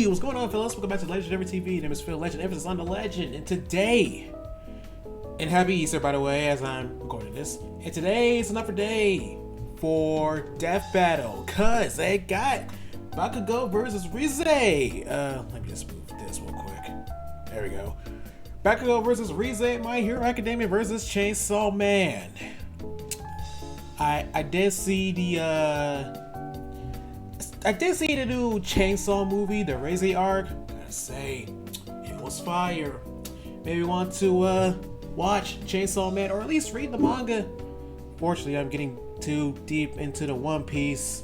Hey, what's going on, fellas? Welcome back to Legendary TV. Name is Phil Legend, emphasis on the legend. And today, and happy Easter, by the way, as I'm recording this. And today is another day for Death Battle, cause they got Bakugo versus Reze. Let me just move this real quick. There we go. Bakugo versus Reze, My Hero Academia versus Chainsaw Man. I did see the new Chainsaw movie, the Reze arc. Gotta say, it was fire. Maybe want to watch Chainsaw Man or at least read the manga. Fortunately, I'm getting too deep into the One Piece.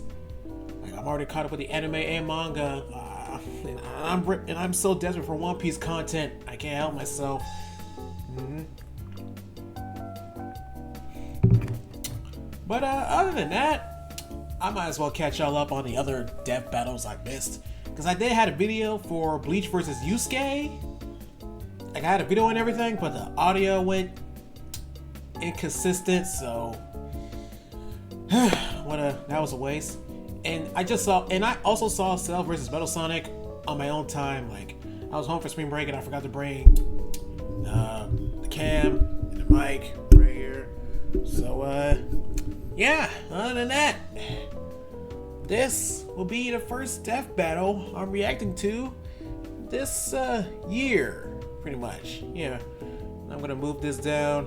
Like, I'm already caught up with the anime and manga, and I'm so desperate for One Piece content. I can't help myself. But other than that, I might as well catch y'all up on the other death battles I missed. Because I did have a video for Bleach versus Yusuke. Like, I had a video and everything, but the audio went inconsistent, so that was a waste. And I also saw Cell versus Metal Sonic on my own time. Like, I was home for spring break and I forgot to bring the cam and the mic right here. So yeah, other than that, this will be the first death battle I'm reacting to this year, pretty much. Yeah, I'm gonna move this down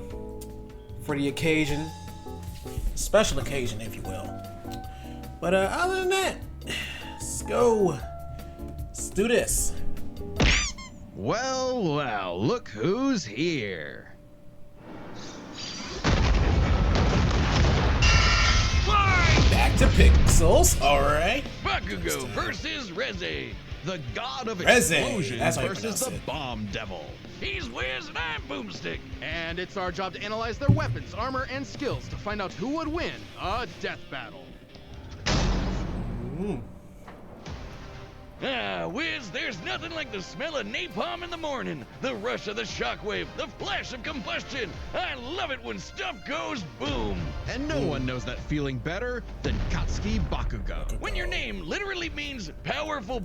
for the occasion, special occasion, if you will. But other than that, let's go. Let's do this. Well, look who's here. Back to pixels, alright. Bakugo versus Reze, the god of Reze, explosions that's how you versus pronounce the it. bomb devil. He's Wiz and I'm Boomstick. And it's our job to analyze their weapons, armor, and skills to find out who would win a death battle. Wiz, there's nothing like the smell of napalm in the morning, the rush of the shockwave, the flash of combustion. I love it when stuff goes boom. And no one knows that feeling better than Katsuki Bakugo. When your name literally means powerful.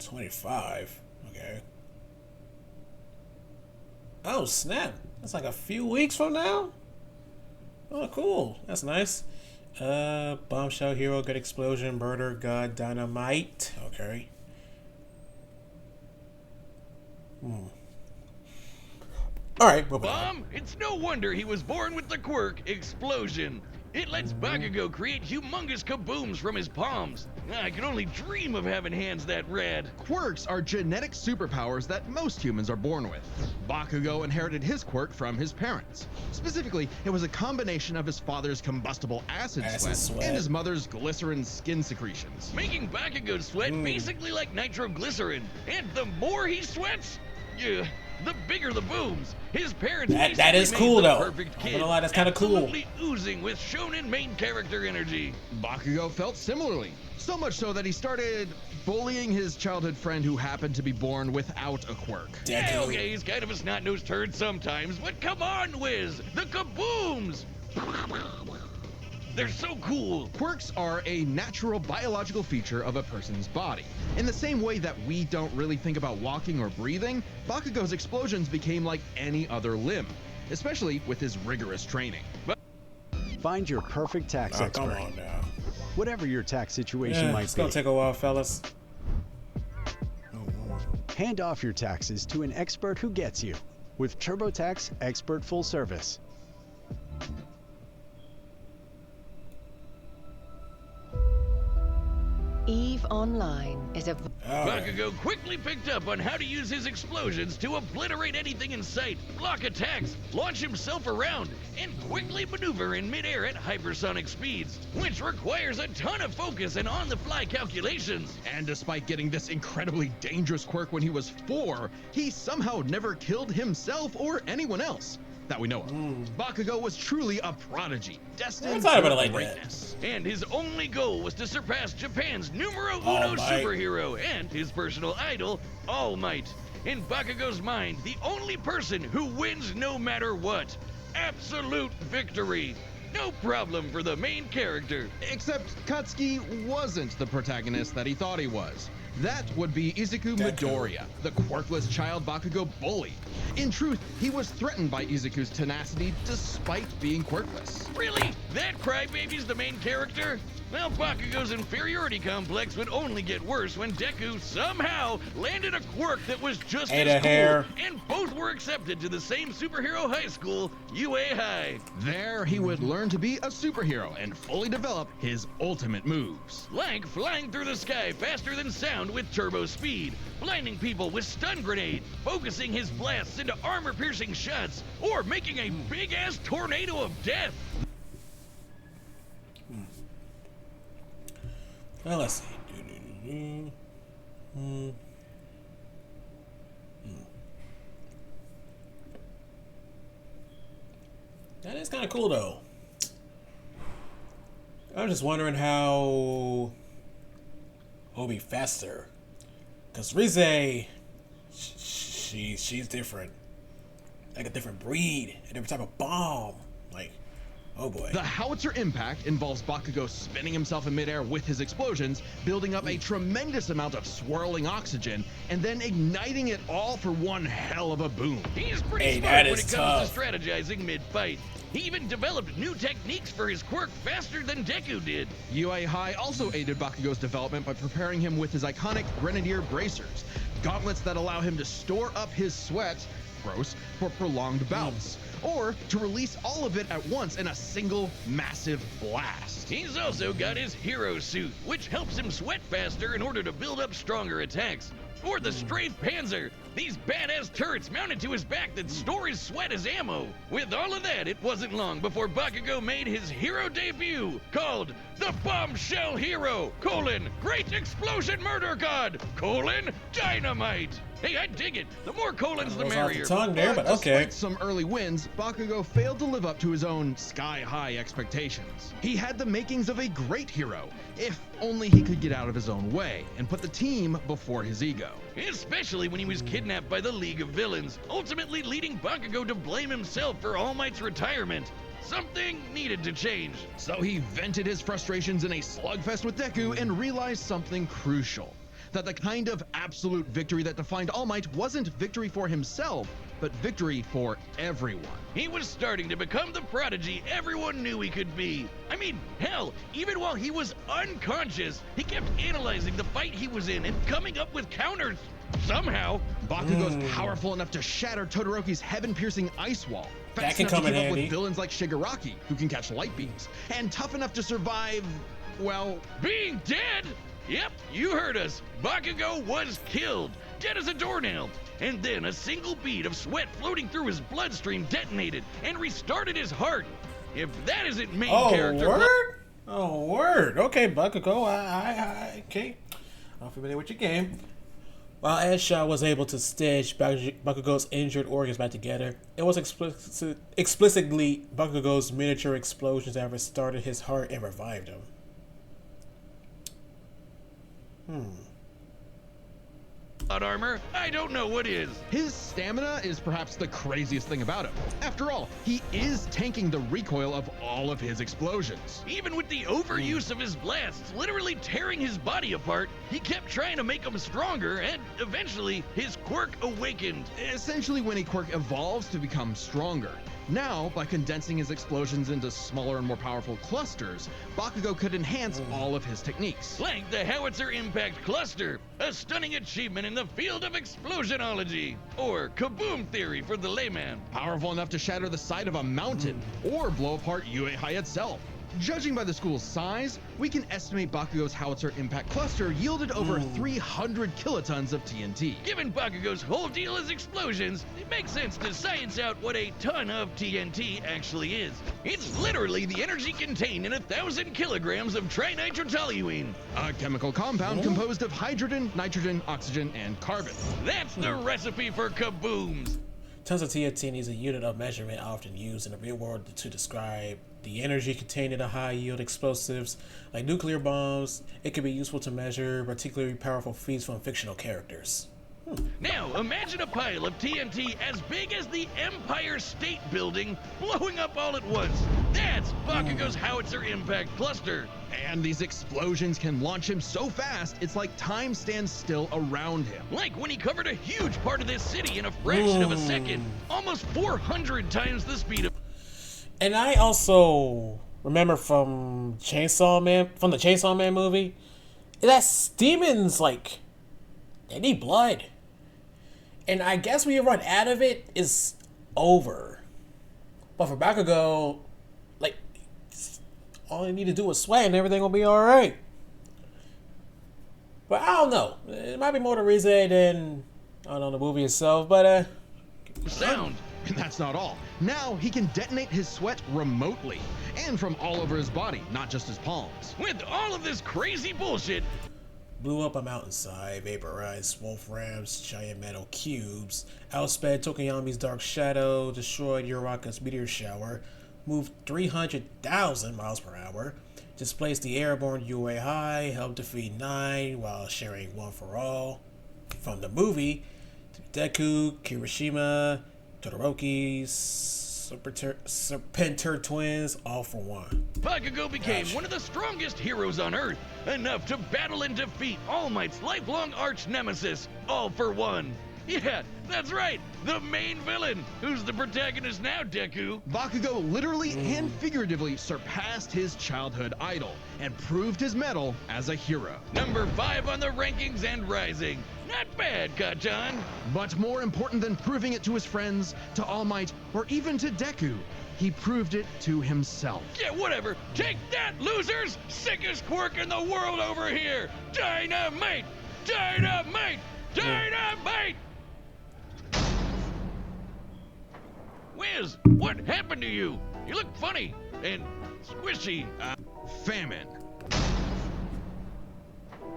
25. Okay. Oh snap! That's like a few weeks from now. Oh, cool. That's nice. Bombshell hero, good explosion, murder, god, dynamite. Okay. Alright, moving on. It's no wonder he was born with the quirk, explosion. It lets Bakugo create humongous kabooms from his palms. I can only dream of having hands that rad. Quirks are genetic superpowers that most humans are born with. Bakugo inherited his quirk from his parents. Specifically, it was a combination of his father's combustible acid sweat and his mother's glycerin skin secretions. Making Bakugo sweat basically like nitroglycerin. And the more he sweats, the bigger the booms. His parents that is made cool the though. Perfect I'm kid, gonna lie, that's kind of cool. absolutely oozing with shonen main character energy. Bakugo felt similarly. So much so that he started bullying his childhood friend who happened to be born without a quirk. Yeah, okay, he's kind of a snot-nosed turd sometimes, but come on, Wiz! The kabooms! They're so cool! Quirks are a natural biological feature of a person's body. In the same way that we don't really think about walking or breathing, Bakugo's explosions became like any other limb, especially with his rigorous training. Find your perfect tax Oh, expert. come on now. Whatever your tax situation Yeah, might it's be. gonna take a while, fellas. Hand off your taxes to an expert who gets you with TurboTax Expert Full Service. EVE Online is a... Bakugo quickly picked up on how to use his explosions to obliterate anything in sight, block attacks, launch himself around, and quickly maneuver in midair at hypersonic speeds, which requires a ton of focus and on-the-fly calculations. And despite getting this incredibly dangerous quirk when he was 4, he somehow never killed himself or anyone else that we know of. Bakugo was truly a prodigy, destined thought about for it like that. greatness. And his only goal was to surpass Japan's numero uno superhero and his personal idol, All Might. In Bakugo's mind, the only person who wins no matter what. Absolute victory. No problem for the main character. Except Katsuki wasn't the protagonist that he thought he was. That would be Izuku Midoriya, the quirkless child Bakugo bullied. In truth, he was threatened by Izuku's tenacity despite being quirkless. Really? That crybaby's the main character? Well, Bakugo's inferiority complex would only get worse when Deku somehow landed a quirk that was just as cool, and both were accepted to the same superhero high school, UA High. There, he would learn to be a superhero and fully develop his ultimate moves. Like flying through the sky faster than sound with turbo speed, blinding people with stun grenade, focusing his blasts into armor-piercing shots, or making a big-ass tornado of death. Well, let's see. That is kind of cool, though. I was just wondering how it'll be faster, cause Reze, she's different, like a different breed, a different type of bomb, like. Oh boy. The howitzer impact involves Bakugo spinning himself in midair with his explosions, building up a tremendous amount of swirling oxygen, and then igniting it all for one hell of a boom. He's pretty smart when it comes to strategizing mid-fight. He even developed new techniques for his quirk faster than Deku did. UA High also aided Bakugo's development by preparing him with his iconic Grenadier bracers, gauntlets that allow him to store up his sweat, gross, for prolonged bouts. Or to release all of it at once in a single massive blast. He's also got his hero suit, which helps him sweat faster in order to build up stronger attacks. Or the Strafe Panzer, these badass turrets mounted to his back that store his sweat as ammo. With all of that, it wasn't long before Bakugo made his hero debut, called the Bombshell Hero, Great Explosion Murder God, Dynamite. Hey, I dig it. The more colons, the merrier. Tongue there, but okay. Despite some early wins, Bakugo failed to live up to his own sky-high expectations. He had the makings of a great hero, if only he could get out of his own way and put the team before his ego. Especially when he was kidnapped by the League of Villains, ultimately leading Bakugo to blame himself for All Might's retirement. Something needed to change. So he vented his frustrations in a slugfest with Deku and realized something crucial. That the kind of absolute victory that defined All Might wasn't victory for himself, but victory for everyone. He was starting to become the prodigy everyone knew he could be. I mean, hell, even while he was unconscious, he kept analyzing the fight he was in and coming up with counters. Somehow, Bakugo's powerful enough to shatter Todoroki's heaven-piercing ice wall, fast enough to keep up with villains like Shigaraki, who can catch light beams, and tough enough to survive, well, being dead. Yep, you heard us. Bakugo was killed, dead as a doornail. And then a single bead of sweat floating through his bloodstream detonated and restarted his heart. If that isn't main character... Oh, word! Okay, Bakugo, okay. I'm familiar with your game. While Edsha was able to stitch Bakugo's injured organs back together, it was explicitly Bakugo's miniature explosions that restarted his heart and revived him. Armor, I don't know what is. His stamina is perhaps the craziest thing about him. After all, he is tanking the recoil of all of his explosions. Even with the overuse of his blasts literally tearing his body apart, he kept trying to make him stronger, and eventually his quirk awakened. Essentially, when a quirk evolves to become stronger. Now, by condensing his explosions into smaller and more powerful clusters, Bakugo could enhance all of his techniques. Like the Howitzer Impact Cluster, a stunning achievement in the field of explosionology, or Kaboom Theory for the layman. Powerful enough to shatter the side of a mountain, or blow apart UA High itself. Judging by the school's size, we can estimate Bakugo's Howitzer Impact Cluster yielded over 300 kilotons of TNT. Given Bakugo's whole deal is explosions, it makes sense to science out what a ton of TNT actually is. It's literally the energy contained in 1,000 kilograms of trinitrotoluene, a chemical compound composed of hydrogen, nitrogen, oxygen, and carbon. That's the recipe for kabooms. Tons of TNT is a unit of measurement often used in the real world to describe the energy contained in a high-yield explosives like nuclear bombs. It can be useful to measure particularly powerful feats from fictional characters. Now, imagine a pile of TNT as big as the Empire State Building blowing up all at once. That's Bakugo's howitzer impact cluster. And these explosions can launch him so fast, it's like time stands still around him. Like when he covered a huge part of this city in a fraction of a second. Almost 400 times the speed of... And I also remember from the Chainsaw Man movie, that demons, like, they need blood. And I guess when you run out of it, it's over. But for Bakugo, like, all you need to do is sweat and everything will be alright. But I don't know. It might be more to Reze than, I don't know, the movie itself, but, sound. And that's not all. Now he can detonate his sweat remotely and from all over his body, not just his palms. With all of this crazy bullshit, blew up a mountainside, vaporized Wolfram's giant metal cubes, outsped Tokoyami's dark shadow, destroyed Uraraka's meteor shower, moved 300,000 miles per hour, displaced the airborne UA High, helped defeat 9 while sharing One for All. From the movie, Deku, Kirishima, Todoroki, Serpenter twins, all for one. Bakugo became one of the strongest heroes on Earth, enough to battle and defeat All Might's lifelong arch nemesis, All for One. Yeah, that's right, the main villain. Who's the protagonist now, Deku? Bakugo literally and figuratively surpassed his childhood idol and proved his mettle as a hero. Number 5 on the rankings and rising. Not bad, Kachan. But more important than proving it to his friends, to All Might, or even to Deku, he proved it to himself. Yeah, whatever. Take that, losers! Sickest quirk in the world over here! Dynamite! Dynamite! Dynamite! Wiz, what happened to you? You look funny and squishy. Famine.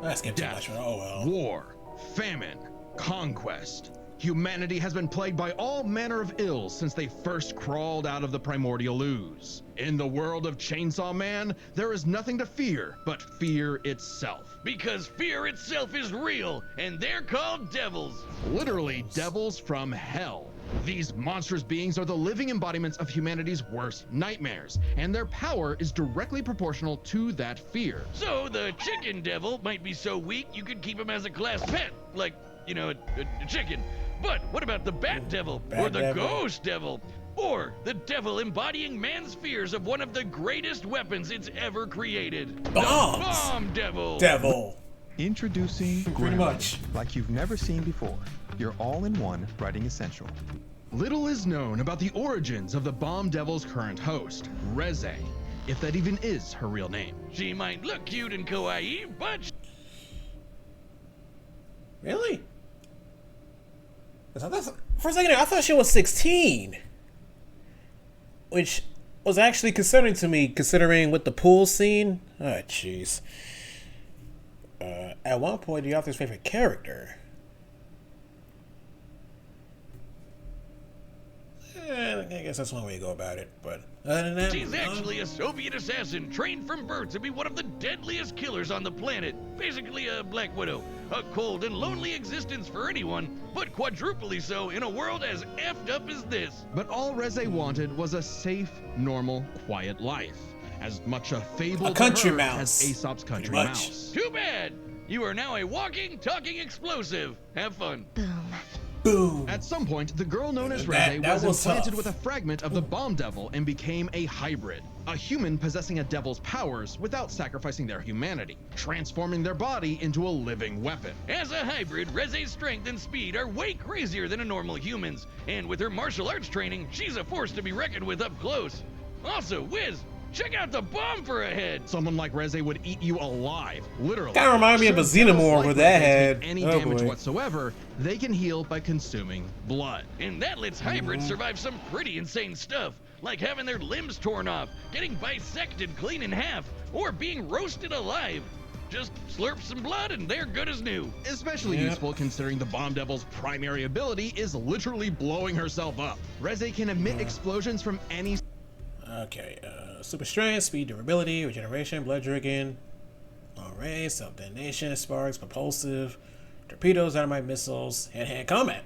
That's getting too much, oh well. War, famine, conquest. Humanity has been plagued by all manner of ills since they first crawled out of the primordial ooze. In the world of Chainsaw Man, there is nothing to fear but fear itself. Because fear itself is real, and they're called devils. Literally devils from hell. These monstrous beings are the living embodiments of humanity's worst nightmares, and their power is directly proportional to that fear. So the chicken devil might be so weak you could keep him as a class pet, like, you know, a chicken. But what about the bat devil, or the ghost devil, or the devil embodying man's fears of one of the greatest weapons it's ever created? Bombs. The bomb devil. Devil. Introducing Pretty Grammar, much. like you've never seen before. Your all-in-one writing essential. Little is known about the origins of the Bomb Devil's current host, Reze, if that even is her real name. She might look cute and kawaii, but... Really? For a second there, I thought she was 16. Which was actually concerning to me, considering with the pool scene. Oh, jeez. At one point, the author's favorite character. I guess that's one way to go about it, but other than that... She's actually a Soviet assassin trained from birth to be one of the deadliest killers on the planet. Basically a Black Widow. A cold and lonely existence for anyone, but quadruply so in a world as effed up as this. But all Reze wanted was a safe, normal, quiet life. As much a fable country to her mouse. as Aesop's country Pretty much. mouse. Too bad. You are now a walking, talking explosive. Have fun. Boom. At some point, the girl known as That Reze was was implanted tough. with a fragment of the Bomb Devil and became a hybrid. A human possessing a devil's powers without sacrificing their humanity, transforming their body into a living weapon. As a hybrid, Reze's strength and speed are way crazier than a normal human's. And with her martial arts training, she's a force to be reckoned with up close. Also, Wiz, check out the bomb for a head. Someone like Reze would eat you alive, literally. Kinda remind me of a Xenomorph Like with that Reze head. take Any Oh, damage boy. whatsoever, they can heal by consuming blood. And that lets hybrids survive some pretty insane stuff, like having their limbs torn off, getting bisected clean in half, or being roasted alive. Just slurp some blood and they're good as new. Especially useful considering the Bomb Devil's primary ability is literally blowing herself up. Reze can emit explosions from any... Okay, super strength, speed, durability, regeneration, blood drinking, array, self-detonation, sparks, propulsive, torpedoes, dynamite missiles, hand-to-hand combat.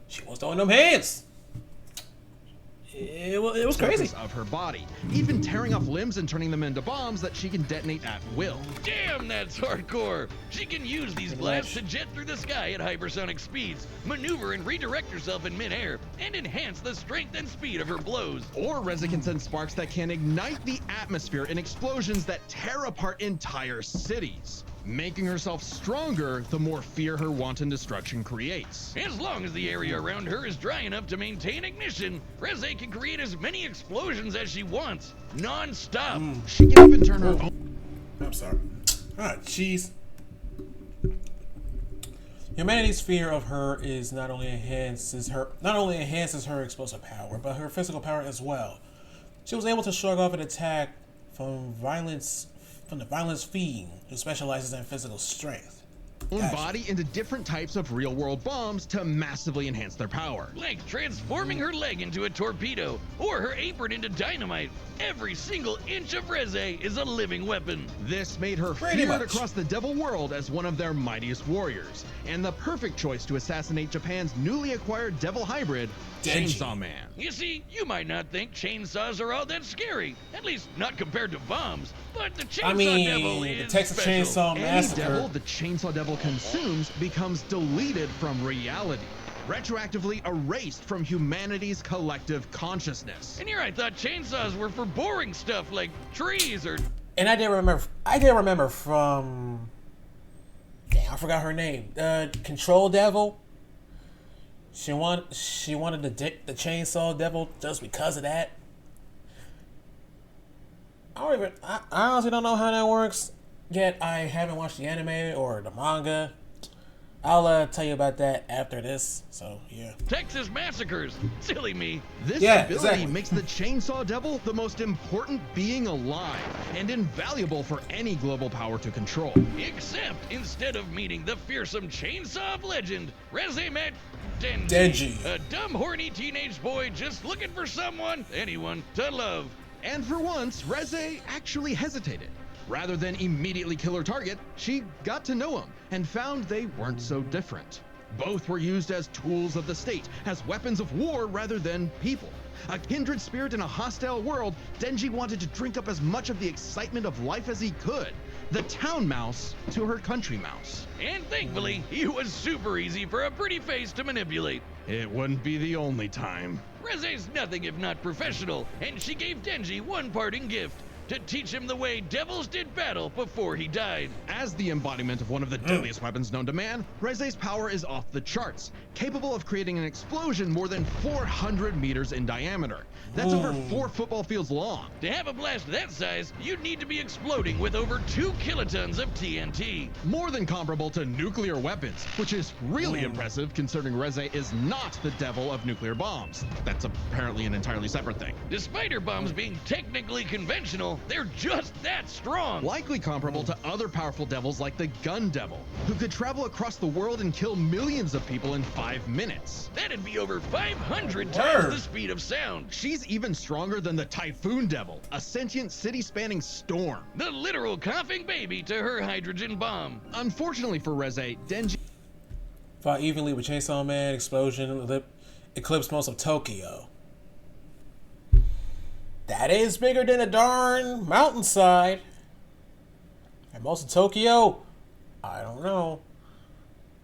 She was throwing them hands. It was crazy. Of her body, even tearing off limbs and turning them into bombs that she can detonate at will. Damn, that's hardcore. She can use these blasts to jet through the sky at hypersonic speeds, maneuver and redirect herself in midair, and enhance the strength and speed of her blows. Or Reze can send sparks that can ignite the atmosphere in explosions that tear apart entire cities. Making herself stronger the more fear her wanton destruction creates. As long as the area around her is dry enough to maintain ignition, Reze can create as many explosions as she wants, non-stop. She can even turn her own. I'm sorry. Ah, jeez. Humanity's fear of her is not only enhances her explosive power, but her physical power as well. She was able to shrug off an attack from the violence fiend who specializes in physical strength. Body into different types of real-world bombs to massively enhance their power. Like transforming her leg into a torpedo or her apron into dynamite. Every single inch of Reze is a living weapon. This made her feared across the devil world as one of their mightiest warriors, and the perfect choice to assassinate Japan's newly acquired devil hybrid, Chainsaw Man. You see, you might not think chainsaws are all that scary, at least not compared to bombs, but the Chainsaw Devil is the Texas special. Chainsaw Massacre. Any devil the Chainsaw Devil consumes becomes deleted from reality, retroactively erased from humanity's collective consciousness. And here I thought chainsaws were for boring stuff like trees or... And I did remember from... Damn, I forgot her name. Control Devil. She wanted the Chainsaw Devil just because of that. I honestly don't know how that works. Yet I haven't watched the anime or the manga. I'll tell you about that after this. So yeah. Texas massacres. Silly me. This ability makes the Chainsaw Devil the most important being alive and invaluable for any global power to control. Except instead of meeting the fearsome Chainsaw of legend, Reze met Denji, a dumb, horny teenage boy just looking for anyone to love. And for once, Reze actually hesitated. Rather than immediately kill her target, she got to know him and found they weren't so different. Both were used as tools of the state, as weapons of war rather than people. A kindred spirit in a hostile world, Denji wanted to drink up as much of the excitement of life as he could. The town mouse to her country mouse. And thankfully, he was super easy for a pretty face to manipulate. It wouldn't be the only time. Reze's nothing if not professional, and she gave Denji one parting gift. To teach him the way devils did battle before he died. As the embodiment of one of the deadliest weapons known to man, Reze's power is off the charts, capable of creating an explosion more than 400 meters in diameter. That's over 4 football fields long. To have a blast that size, you'd need to be exploding with over 2 kilotons of TNT. More than comparable to nuclear weapons, which is really impressive considering Reze is not the devil of nuclear bombs. That's apparently an entirely separate thing. Despite her bombs being technically conventional, they're just that strong. Likely comparable to other powerful devils like the Gun Devil, who could travel across the world and kill millions of people in 5 minutes. That'd be over 500 times the speed of sound. She's even stronger than the Typhoon Devil, a sentient city-spanning storm. The literal coughing baby to her hydrogen bomb. Unfortunately for Reze, Denji fought evenly with Chainsaw Man, explosion, eclipsed most of Tokyo. That is bigger than a darn mountainside. And most of Tokyo, I don't know.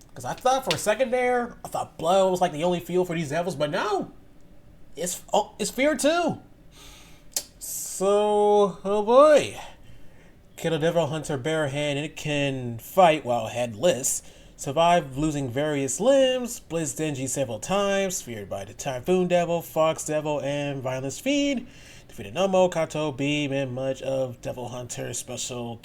Because I thought for a second there, I thought blood was like the only fuel for these devils, but no. It's fear too. So, oh boy. Kill a devil hunter barehanded, it can fight while headless. Survived losing various limbs, blitzed Denji several times, feared by the Typhoon Devil, Fox Devil, and Violence Fiend. Defeated Nomo, Kato, Beam, and much of Devil Hunter Special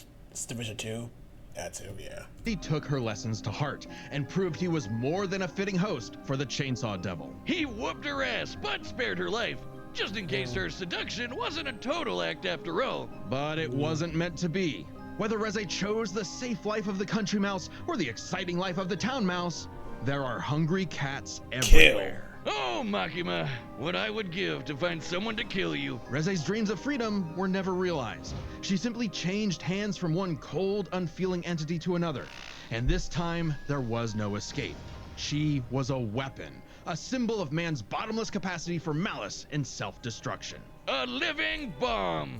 Division 2. That too, yeah. He took her lessons to heart and proved he was more than a fitting host for the Chainsaw Devil. He whooped her ass, but spared her life, just in case her seduction wasn't a total act after all. But it wasn't meant to be. Whether Reze chose the safe life of the country mouse or the exciting life of the town mouse, there are hungry cats everywhere. Oh, Makima, what I would give to find someone to kill you. Reze's dreams of freedom were never realized. She simply changed hands from one cold, unfeeling entity to another. And this time, there was no escape. She was a weapon, a symbol of man's bottomless capacity for malice and self-destruction. A living bomb.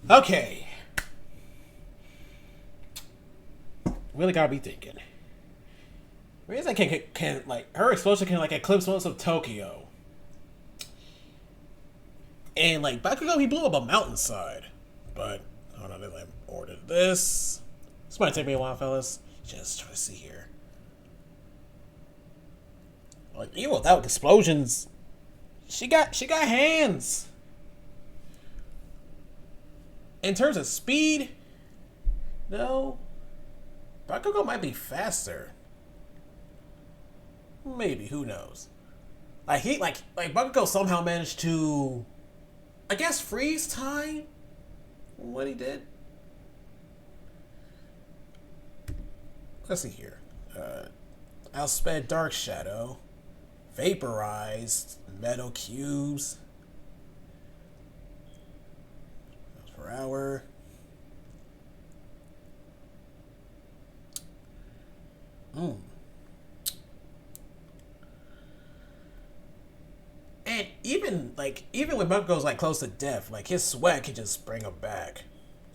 Okay. Really gotta be thinking. Reze can like, her explosion can like eclipse most of Tokyo. And like Bakugo, he blew up a mountainside. But hold on, let me order this. This might take me a while, fellas. Just trying to see here. Like, even without explosions, she got hands. In terms of speed, no. Bakugo might be faster. Maybe, who knows? Like Bakugo somehow managed to, I guess, freeze time. What he did. Let's see here. Outsped Dark Shadow, vaporized metal cubes. Per hour. And even when Buck goes like close to death, like his sweat can just bring him back.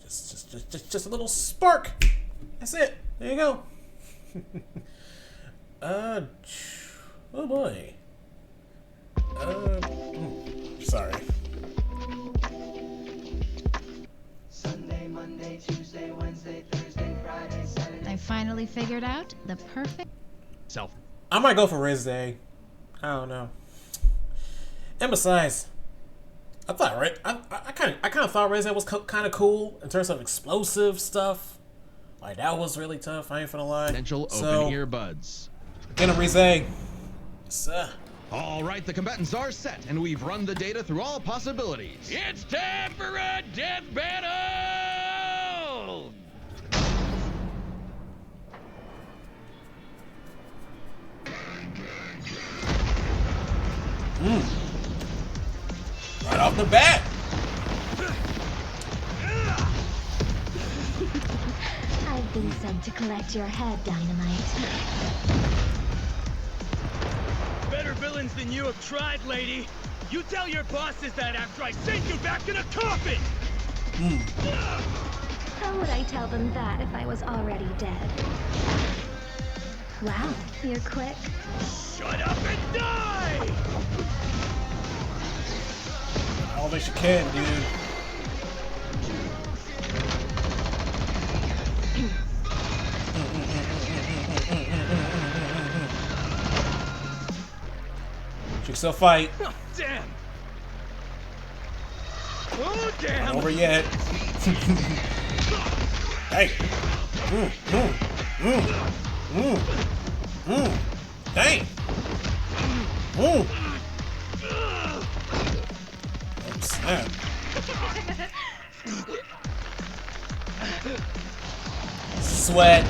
Just a little spark. That's it. There you go. Oh boy. Sorry. Sunday, Monday, Tuesday, Wednesday, Thursday, Friday, Saturday. I finally figured out the perfect Self. I might go for Reze. I don't know. And besides, I thought I kind of thought Reze was kind of cool in terms of explosive stuff. Like that was really tough. I ain't finna lie. Potential open earbuds. Get him, Reze. All right, the combatants are set, and we've run the data through all possibilities. It's time for a death battle! Right off the bat. I've been sent to collect your head, Dynamite. Better villains than you have tried, lady. You tell your bosses that after I send you back in a coffin! How would I tell them that if I was already dead? Wow, you're quick. Shut up and die! I don't think she can, dude. She can still fight. Oh, damn! Oh, damn! Not over yet. Hey. Dang. Oh, snap. Sweat.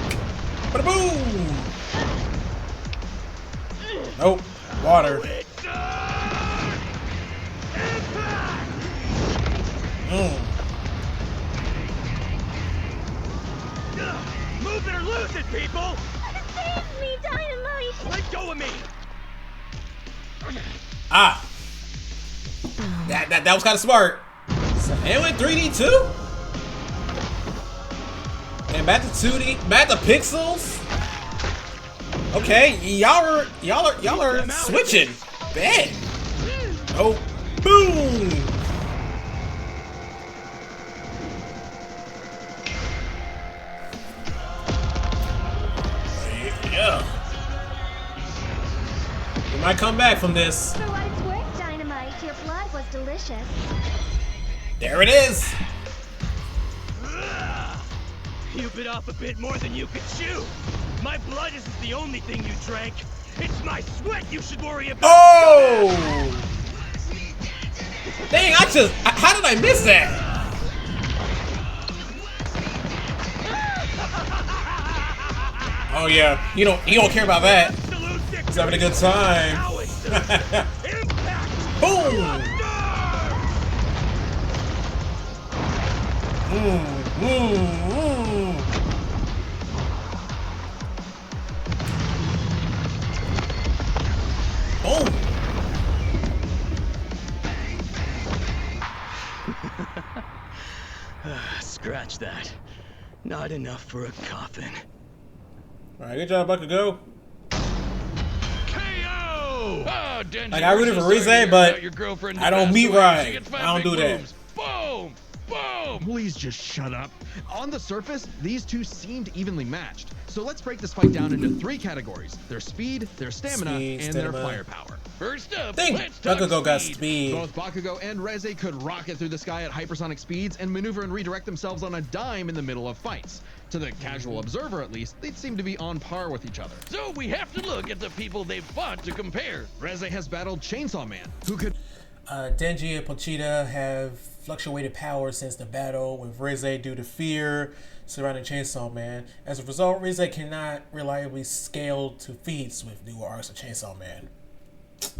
Bada boom. Nope. Water. Move it or lose it, people! Save me, Dynamite! Let go of me! Ah. That was kind of smart. So, and with 3D too? And back to 2D, back to pixels. Okay, y'all are switching. Bad. Oh, boom. Yeah. We might come back from this. For what it's worth, Dynamite, your blood was delicious. There it is. You bit off a bit more than you could chew. My blood isn't the only thing you drank. It's my sweat you should worry about. Oh! Dang, how did I miss that? Oh yeah, you don't care about that. He's having a good time. Boom! match that. Not enough for a coffin. Alright, good job, Bakugo. KO! Oh, Denji, Like, I rooted for Reze, but I don't meet right. I don't do that. Boom! Boom! Please just shut up. On the surface, these two seemed evenly matched. So let's break this fight down into 3 categories: their speed, their stamina, and their firepower. First up, I think let's talk Bakugo got speed. speed. Both Bakugo and Reze could rocket through the sky at hypersonic speeds and maneuver and redirect themselves on a dime in the middle of fights. To the casual observer, at least, they'd seem to be on par with each other. So we have to look at the people they've fought to compare. Reze has battled Chainsaw Man, who could... Denji and Pochita have fluctuated power since the battle with Reze due to fear surrounding Chainsaw Man. As a result, Reze cannot reliably scale to feats with newer arcs of Chainsaw Man.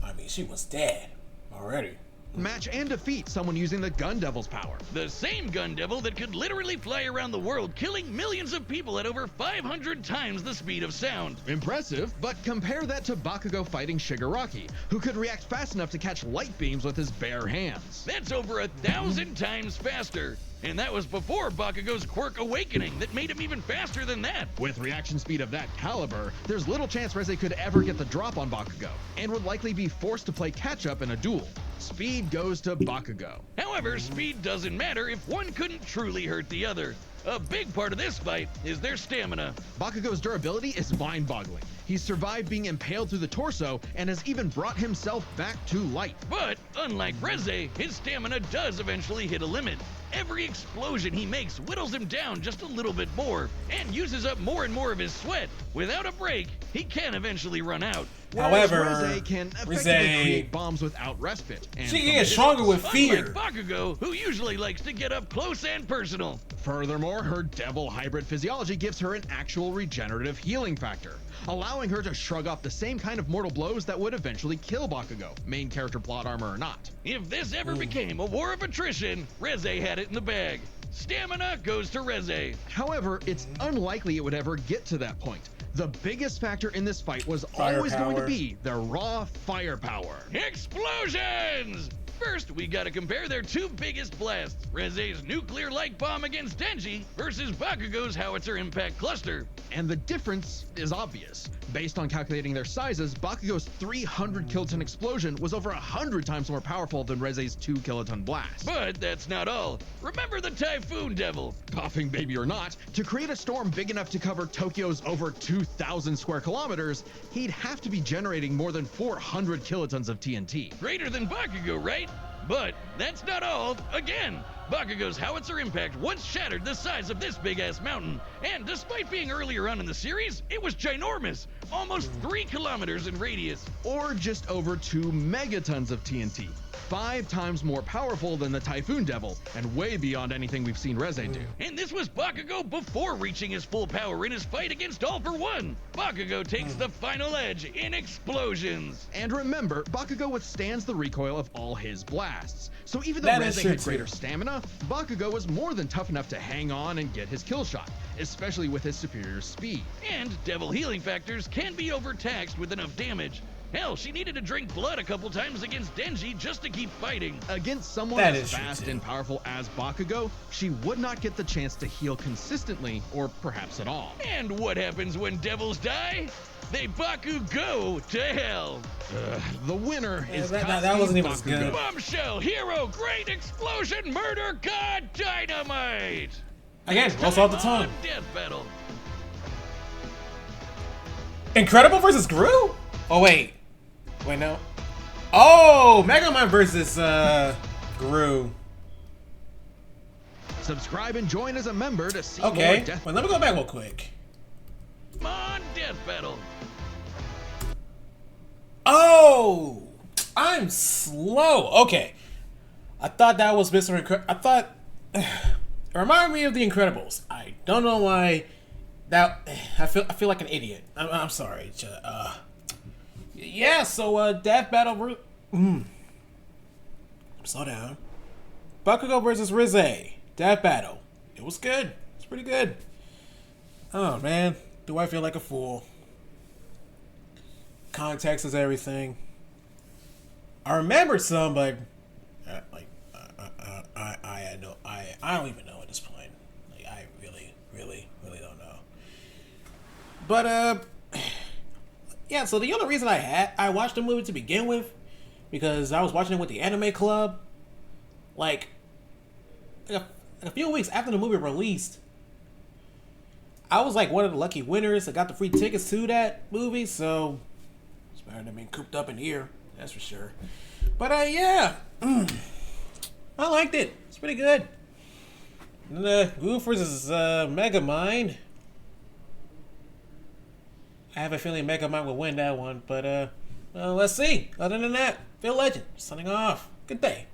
I mean, she was dead already. match and defeat someone using the Gun Devil's power. The same Gun Devil that could literally fly around the world, killing millions of people at over 500 times the speed of sound. Impressive, but compare that to Bakugo fighting Shigaraki, who could react fast enough to catch light beams with his bare hands. That's over 1,000 times faster. And that was before Bakugo's quirk awakening that made him even faster than that. With reaction speed of that caliber, there's little chance Reze could ever get the drop on Bakugo, and would likely be forced to play catch-up in a duel. Speed goes to Bakugo. However, speed doesn't matter if one couldn't truly hurt the other. A big part of this fight is their stamina. Bakugo's durability is mind-boggling. He's survived being impaled through the torso and has even brought himself back to life. But, unlike Reze, his stamina does eventually hit a limit. Every explosion he makes whittles him down just a little bit more and uses up more and more of his sweat. Without a break, he can eventually run out. However, Reze can effectively create bombs without respite. And she can get stronger with fear. Unlike Bakugo, who usually likes to get up close and personal. Furthermore, her devil hybrid physiology gives her an actual regenerative healing factor, allowing her to shrug off the same kind of mortal blows that would eventually kill Bakugo, main character plot armor or not. If this ever became a war of attrition, Reze had it in the bag. Stamina goes to Reze. However, it's unlikely it would ever get to that point. The biggest factor in this fight was Firepower. always going to be their raw firepower. Explosions! First, we gotta compare their two biggest blasts, Reze's nuclear light bomb against Denji versus Bakugo's howitzer impact cluster. And the difference is obvious. Based on calculating their sizes, Bakugo's 300 kiloton explosion was over 100 times more powerful than Reze's 2 kiloton blast. But that's not all. Remember the Typhoon Devil? Coughing baby or not, to create a storm big enough to cover Tokyo's over 2,000 square kilometers, he'd have to be generating more than 400 kilotons of TNT. Greater than Bakugo, right? But that's not all. Again, Bakugo's howitzer impact once shattered the size of this big-ass mountain. And despite being earlier on in the series, it was ginormous. Almost 3 kilometers in radius. Or just over 2 megatons of TNT. 5 times more powerful than the Typhoon Devil, and way beyond anything we've seen Reze do. And this was Bakugo before reaching his full power in his fight against All for One. Bakugo takes the final edge in explosions. And remember, Bakugo withstands the recoil of all his blasts. So even though That is Reze true, had too. greater stamina, Bakugo was more than tough enough to hang on and get his kill shot, especially with his superior speed. And devil healing factors can be overtaxed with enough damage. Hell, she needed to drink blood a couple times against Denji just to keep fighting. Against someone That as is true, fast too. and powerful as Bakugo, she would not get the chance to heal consistently, or perhaps at all. And what happens when devils die? They Bakugo to hell. The winner is that Katsuki wasn't even as Bakugo. good. Bombshell, hero, great explosion, murder, god, dynamite. Again, rolls off the tongue. Death battle. Incredible versus Gru? Oh wait, no. Oh, Mega Man versus Gru. Subscribe and join as a member to see more Okay, death. well, let me go back real quick. Come on, death battle. Oh, I'm slow. Okay, I thought that was Mr. Incredible. I thought it reminded me of The Incredibles. I don't know why. That I feel like an idiot. I'm sorry. Yeah. So death battle. Slow down. Bakugo versus Reze. Death battle. It was good. It's pretty good. Oh man, do I feel like a fool? Context is everything. I remember some, but I don't even know at this point. Like But yeah. So the only reason I watched the movie to begin with, because I was watching it with the anime club, like a few weeks after the movie released. I was like one of the lucky winners that got the free tickets to that movie, so it's better than being cooped up in here, that's for sure. But yeah, I liked it. It's pretty good. And Goof versus Megamind. I have a feeling Megamind will win that one, but well, let's see. Other than that, Phil Legend signing off. Good day.